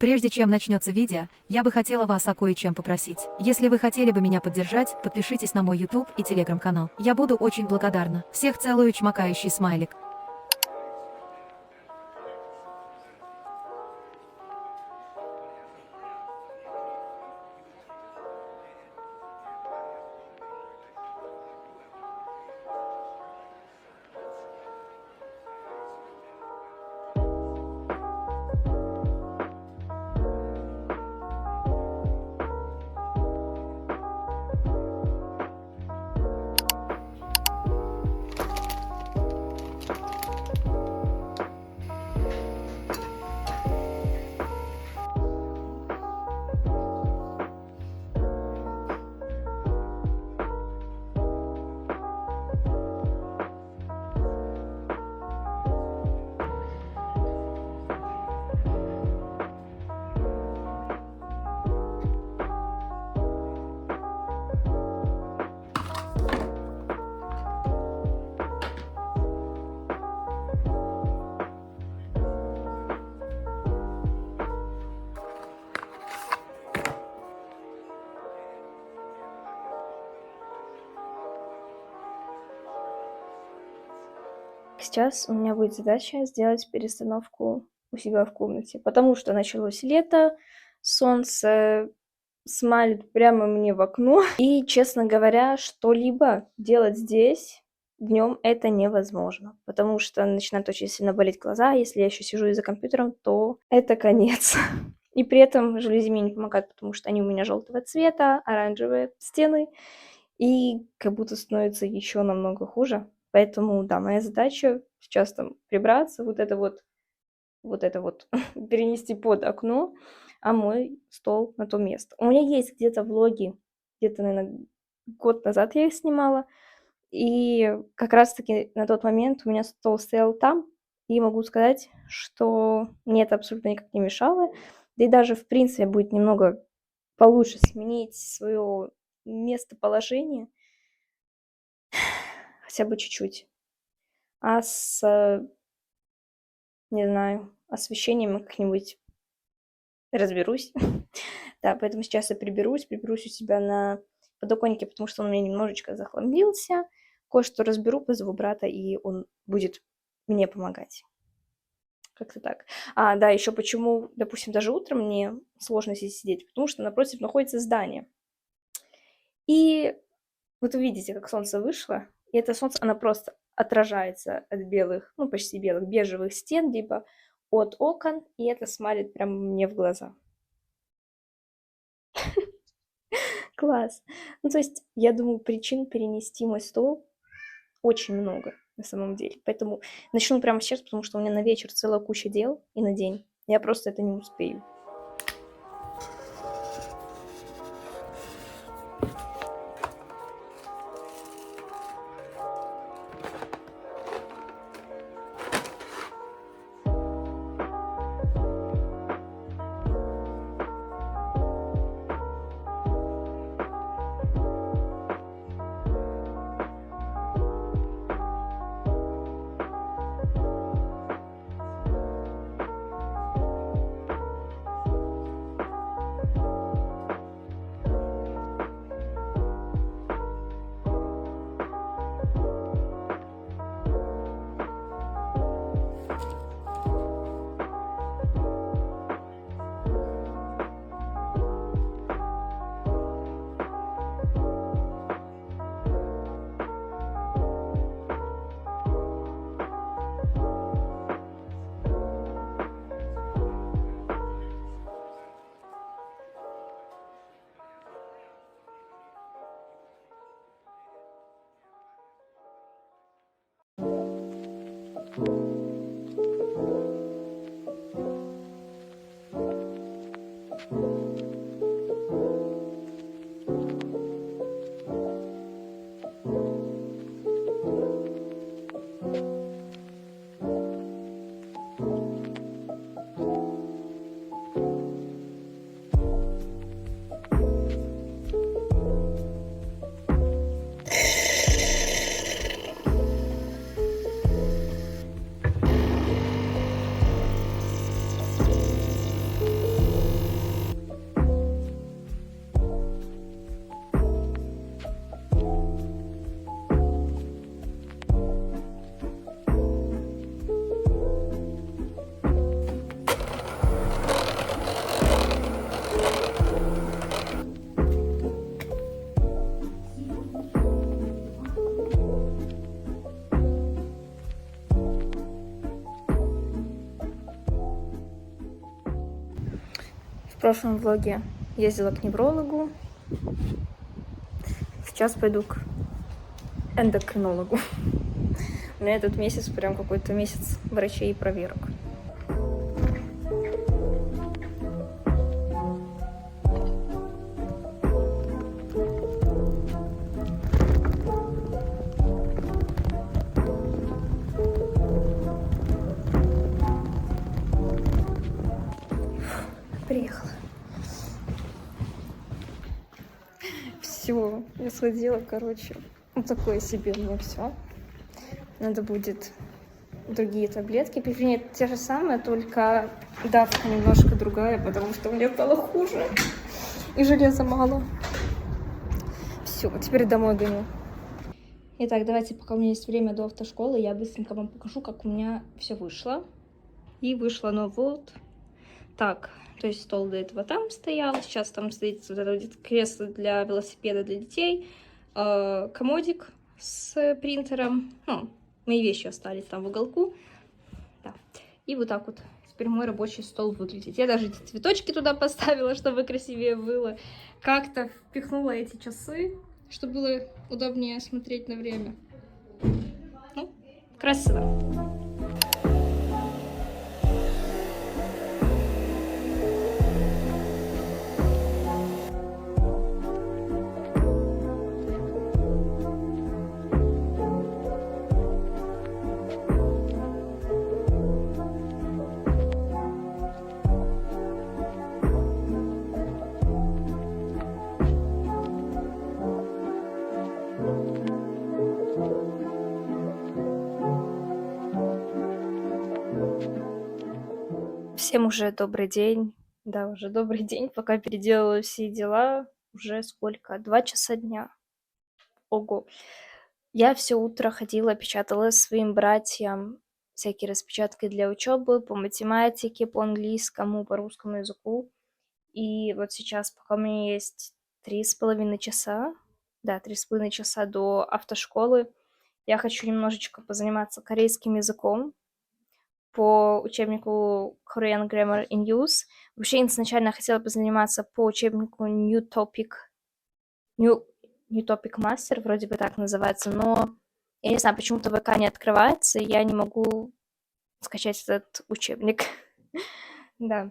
Прежде чем начнется видео, я бы хотела вас о кое-чем попросить. Если вы хотели бы меня поддержать, подпишитесь на мой YouTube и Telegram канал. Я буду очень благодарна. Всех целую, чмокающий смайлик. Сейчас у меня будет задача сделать перестановку у себя в комнате, потому что началось лето, солнце смалит прямо мне в окно, и, честно говоря, что-либо делать здесь днем это невозможно, потому что начинают очень сильно болеть глаза, если я еще сижу за компьютером, то это конец. И при этом жалюзи мне не помогают, потому что они у меня желтого цвета, оранжевые стены, и как будто становится еще намного хуже. Поэтому, да, моя задача сейчас там прибраться, вот это вот перенести под окно, а мой стол на то место. У меня есть где-то влоги, где-то, наверное, год назад я их снимала, и как раз-таки на тот момент у меня стол стоял там, и могу сказать, что мне это абсолютно никак не мешало, да и даже, в принципе, будет немного получше сменить свое местоположение, хотя бы чуть-чуть. А не знаю, освещением я как-нибудь разберусь. Да, поэтому сейчас я приберусь у себя на подоконнике, потому что он у меня немножечко захламился. Кое-что разберу, позову брата, и он будет мне помогать. Как-то так. Да, еще почему, допустим, даже утром мне сложно здесь сидеть, потому что напротив находится здание. И вот вы видите, как солнце вышло, и это солнце, оно просто отражается от белых, ну, почти белых, бежевых стен, либо от окон, и это смалит прямо мне в глаза. Класс. Ну, то есть, я думаю, причин перенести мой стол очень много на самом деле. Поэтому начну прямо сейчас, потому что у меня на вечер целая куча дел и на день. Я просто это не успею. В прошлом влоге ездила к неврологу. Сейчас пойду к эндокринологу. У меня этот месяц прям какой-то месяц врачей и проверок. Приехала. Все, я сходила, короче. Вот такое себе у меня все. Надо будет другие таблетки. Нет, те же самые, только давка немножко другая, потому что мне стало хуже. И железа мало. Все, теперь домой гоню. Итак, давайте, пока у меня есть время до автошколы, я быстренько вам покажу, как у меня все вышло. И вышло оно вот так. То есть стол до этого там стоял, сейчас там стоит вот это вот кресло для велосипеда для детей, комодик с принтером, ну, мои вещи остались там в уголку, да. И вот так вот теперь мой рабочий стол выглядит. Я даже эти цветочки туда поставила, чтобы красивее было. Как-то впихнула эти часы, чтобы было удобнее смотреть на время. Ну, красиво. Всем уже добрый день. Да, уже добрый день, пока переделала все дела. Уже сколько? 2 часа дня. Ого. Я все утро ходила, печатала своим братьям всякие распечатки для учебы по математике, по английскому, по русскому языку. И вот сейчас, пока у меня есть 3,5 часа, да, 3,5 часа до автошколы, я хочу немножечко позаниматься корейским языком по учебнику Korean Grammar in Use. Вообще, изначально хотела позаниматься по учебнику New Topic Master, вроде бы так называется, но я не знаю, почему-то ВК не открывается, и я не могу скачать этот учебник. Да.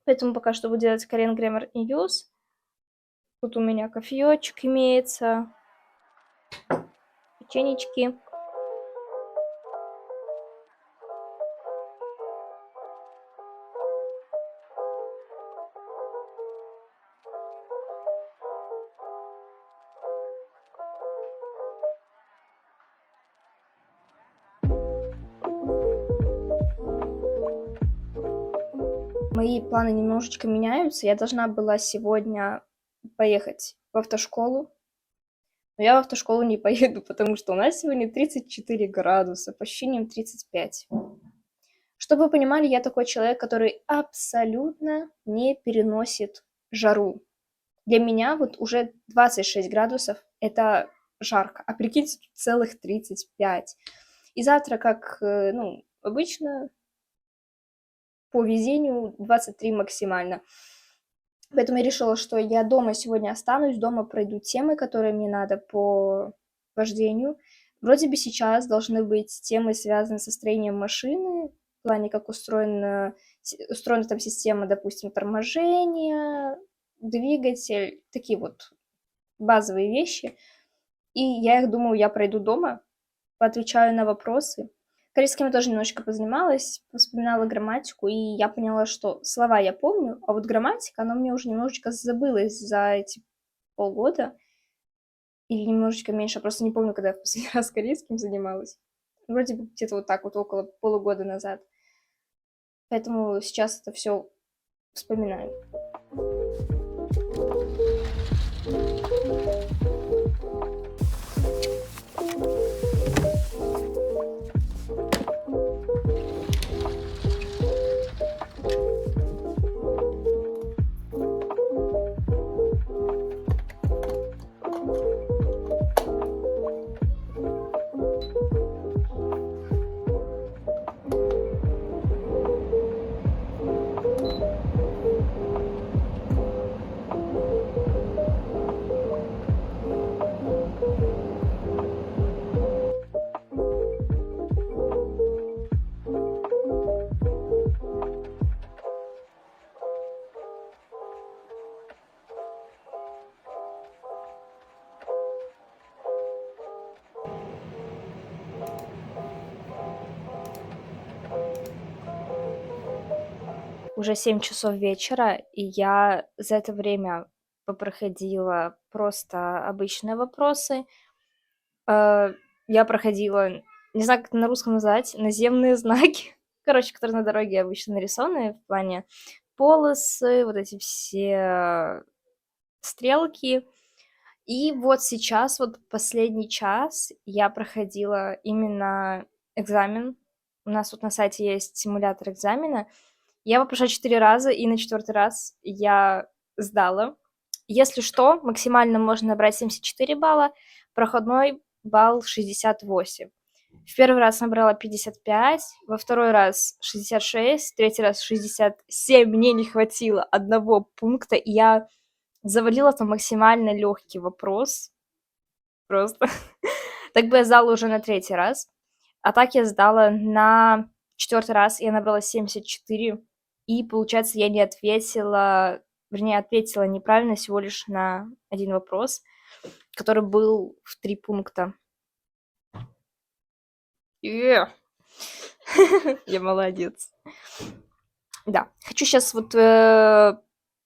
Поэтому пока что буду делать Korean Grammar in Use. Тут у меня кофеечек имеется, печенечки. Мои планы немножечко меняются. Я должна была сегодня поехать в автошколу, но я в автошколу не поеду, потому что у нас сегодня 34 градуса, по ощущениям 35. Чтобы вы понимали, я такой человек, который абсолютно не переносит жару. Для меня вот уже 26 градусов – это жарко, а прикиньте, тут целых 35. И завтра, как обычно, по везению 23 максимально. Поэтому я решила, что я дома сегодня останусь, дома пройду темы, которые мне надо по вождению. Вроде бы сейчас должны быть темы, связанные со строением машины, в плане, как устроена там система, допустим, торможения, двигатель, такие вот базовые вещи. И я их думаю, я пройду дома, поотвечаю на вопросы. Корейским я тоже немножечко позанималась, вспоминала грамматику, и я поняла, что слова я помню, а вот грамматика, она мне уже немножечко забылась за эти полгода. Или немножечко меньше, я просто не помню, когда я в последний раз корейским занималась. Вроде бы где-то вот так вот, около полугода назад. Поэтому сейчас это все вспоминаю. уже 7 часов вечера, и я за это время попроходила просто обычные вопросы. Я проходила, не знаю, как это на русском назвать, наземные знаки, короче, которые на дороге обычно нарисованы в плане полосы, вот эти все стрелки. И вот сейчас, вот последний час я проходила именно экзамен. У нас тут на сайте есть симулятор экзамена. Я его прошла 4 раза, и на 4-й раз я сдала. Если что, максимально можно набрать 74 балла, проходной балл 68. В первый раз набрала 55, во второй раз 66, в третий раз 67. Мне не хватило одного пункта, и я завалила там максимально легкий вопрос. Просто. Так бы я сдала уже на 3-й раз. А так я сдала на 4-й раз, я набрала 74. И, получается, я не ответила, вернее, ответила неправильно всего лишь на один вопрос, который был в 3 пункта. Я молодец. Да, хочу сейчас вот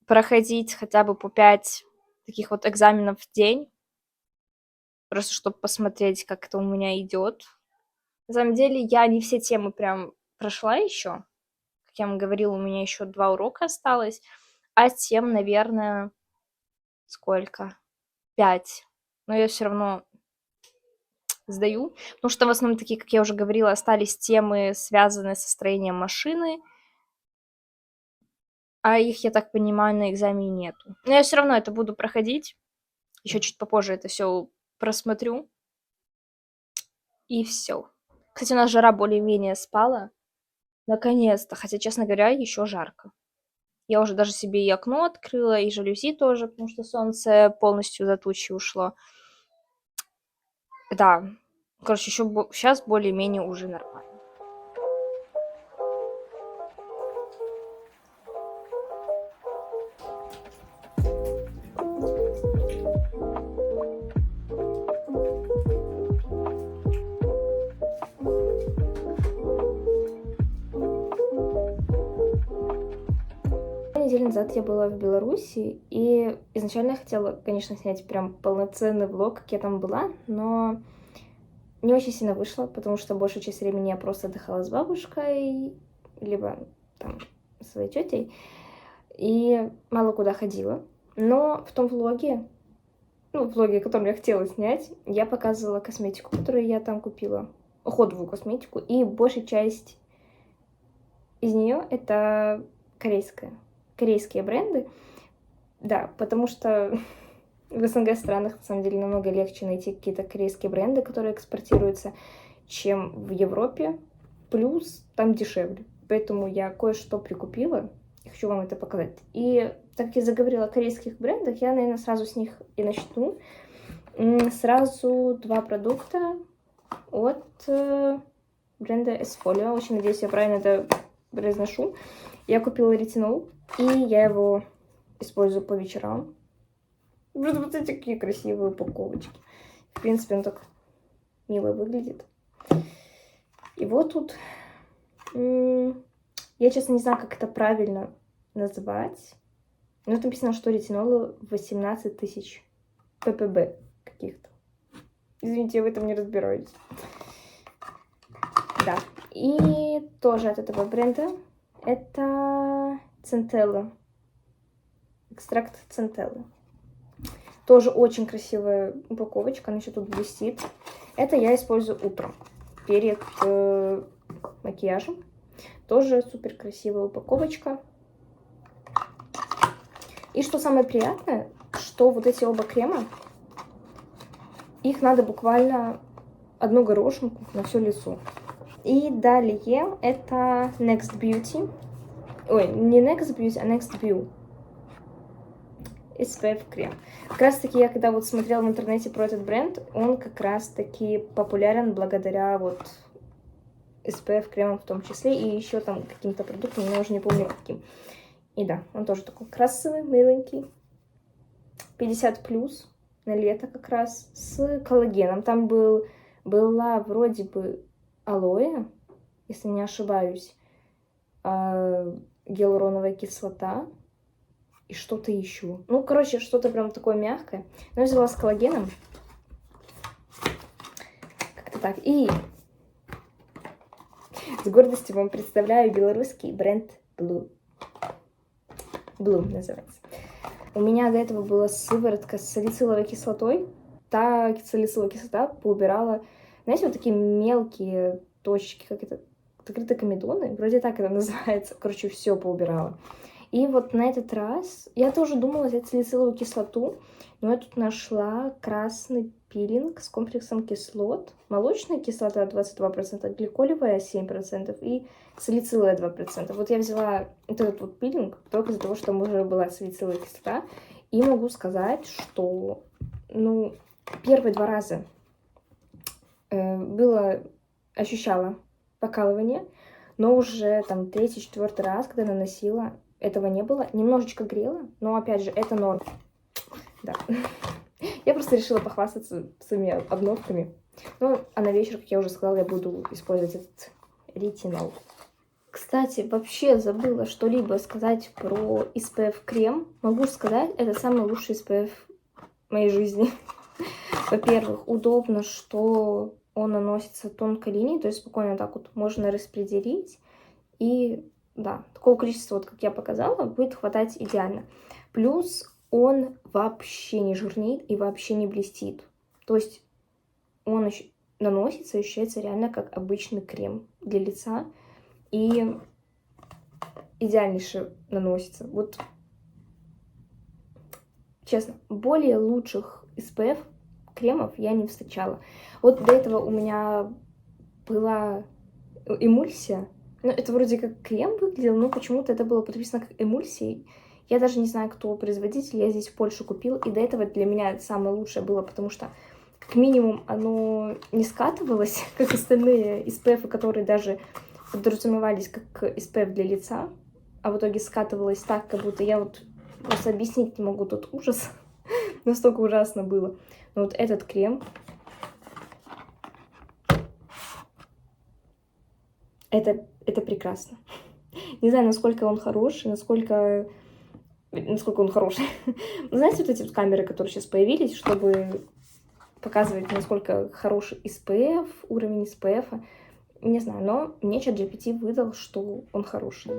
проходить хотя бы по 5 таких вот экзаменов в день, просто чтобы посмотреть, как это у меня идет. На самом деле, я не все темы прям прошла еще. Как я вам говорила, у меня еще 2 урока осталось, а тем, наверное, сколько? 5. Но я все равно сдаю, потому что в основном такие, как я уже говорила, остались темы, связанные со строением машины, а их, я так понимаю, на экзамене нету. Но я все равно это буду проходить. Еще чуть попозже это все просмотрю. И все. Кстати, у нас жара более-менее спала. Наконец-то. Хотя, честно говоря, еще жарко. Я уже даже себе и окно открыла, и жалюзи тоже, потому что солнце полностью за тучи ушло. Да. Короче, еще сейчас более-менее уже нормально. Неделю назад я была в Беларуси, и изначально я хотела, конечно, снять прям полноценный влог, как я там была, но не очень сильно вышло, потому что большую часть времени я просто отдыхала с бабушкой, либо там своей тетей, и мало куда ходила. Но в том влоге, которым я хотела снять, я показывала косметику, которую я там купила, уходовую косметику, и большая часть из нее это корейские бренды, да, потому что в СНГ странах, на самом деле, намного легче найти какие-то корейские бренды, которые экспортируются, чем в Европе, плюс там дешевле. Поэтому я кое-что прикупила, и хочу вам это показать. И так как я заговорила о корейских брендах, я, наверное, сразу с них и начну. Сразу 2 продукта от бренда Esfolio. Очень надеюсь, я правильно это произношу. Я купила ретинол, и я его использую по вечерам. Вот эти такие красивые упаковочки. В принципе, он так мило выглядит. И вот тут... Я, честно, не знаю, как это правильно назвать. Но тут написано, что ретинолу 18 тысяч ppb каких-то. Извините, я в этом не разбираюсь. Да. И тоже от этого бренда. Это Центелла. Экстракт Центеллы. Тоже очень красивая упаковочка, она еще тут блестит. Это я использую утром, перед макияжем. Тоже супер красивая упаковочка. И что самое приятное, что вот эти оба крема, их надо буквально одну горошинку на все лицо. И далее это Next Beauty. Ой, не Next Beauty, а Next View. SPF крем. Как раз таки я когда вот смотрела в интернете про этот бренд, он как раз таки популярен благодаря вот SPF кремам в том числе, и еще там каким-то продуктом, но я уже не помню каким. И да, он тоже такой красивый, миленький. 50+ на лето как раз, с коллагеном. Там была вроде бы алоэ, если не ошибаюсь. гиалуроновая кислота и что-то еще. Ну, короче, что-то прям такое мягкое. Но я взяла с коллагеном. Как-то так. И с гордостью вам представляю белорусский бренд Blue. Blue называется. У меня до этого была сыворотка с салициловой кислотой. Та салициловая кислота поубирала, знаете, вот такие мелкие точки, как это, критокомедоны, вроде так это называется. Короче, все поубирала. И вот на этот раз я тоже думала взять салициловую кислоту, но я тут нашла красный пилинг с комплексом кислот. Молочная кислота 22%, гликолевая 7% и салициловая 2%. Вот я взяла вот этот вот пилинг только из-за того, что там уже была салициловая кислота. И могу сказать, что, ну, первые 2 раза ощущала покалывание, но уже там 3-4 раз, когда наносила, этого не было. Немножечко грела, но опять же, это норм. Да. Я просто решила похвастаться своими обновками. Ну, а на вечер, как я уже сказала, я буду использовать этот ретинол. Кстати, вообще забыла что-либо сказать про SPF крем. Могу сказать, это самый лучший SPF в моей жизни. Во-первых, удобно, что он наносится тонкой линией, то есть спокойно так вот можно распределить. И да, такого количества, вот как я показала, будет хватать идеально. Плюс он вообще не жирнеет и вообще не блестит. То есть он наносится и ощущается реально как обычный крем для лица. И идеальнейше наносится. Вот, честно, более лучших SPF кремов я не встречала. Вот до этого у меня была эмульсия. Ну, это вроде как крем выглядел, но почему-то это было подписано как эмульсия. Я даже не знаю, кто производитель, я здесь в Польше купила. И до этого для меня это самое лучшее было, потому что, как минимум, оно не скатывалось, как остальные SPF, которые даже подразумевались как SPF для лица, а в итоге скатывалось так, как будто я вот просто объяснить не могу тот ужас. Настолько ужасно было. Но вот этот крем, это прекрасно. Не знаю, насколько он хороший, насколько он хороший. Знаете, вот эти вот камеры, которые сейчас появились, чтобы показывать, насколько хороший SPF, уровень SPF. Не знаю, но мне ChatGPT выдал, что он хороший.